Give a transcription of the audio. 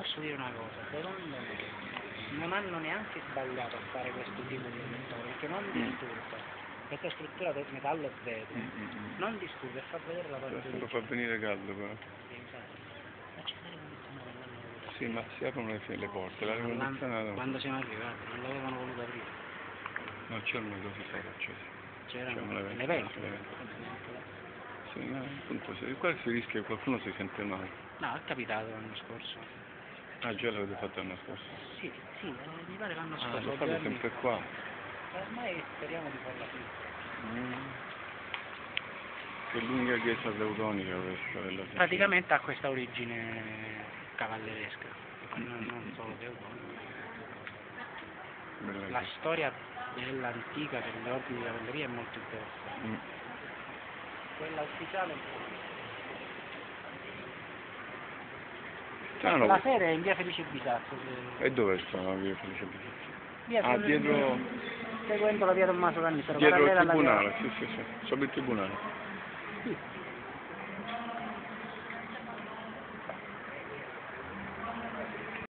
posso dire una cosa, secondo me non hanno neanche sbagliato a fare questo tipo di elettore, perché non disturba, questa struttura del metallo e vetro, non disturba e fa vedere la parte Lo fa venire caldo però. accendere il condizionato. Sì, ma si aprono le porte, l'aria condizionata. Quando siamo arrivati, non l'avevano voluto aprire. No, c'erano così stava acceso. C'erano le ventole. Sì, no, appunto, qua si rischia che qualcuno si sente male. No, è capitato l'anno scorso. Ah, già l'avete fatto l'anno scorso? Sì, mi pare l'anno scorso. Lo fate sempre qua? Ormai speriamo di farla qui. Che l'unica chiesa teutonica questa della Sicilia. Praticamente ha questa origine cavalleresca, non solo teutonica. La storia dell'antica degli ordini di cavalleria è molto interessante. Quella ufficiale la sede è in via Felice Bisazzo. E dove sta la via Felice Bisazzo? Dietro, seguendo la via Tommaso Cannistaro, dietro il parallela alla via. tribunale, sì, sopra il tribunale. Sì.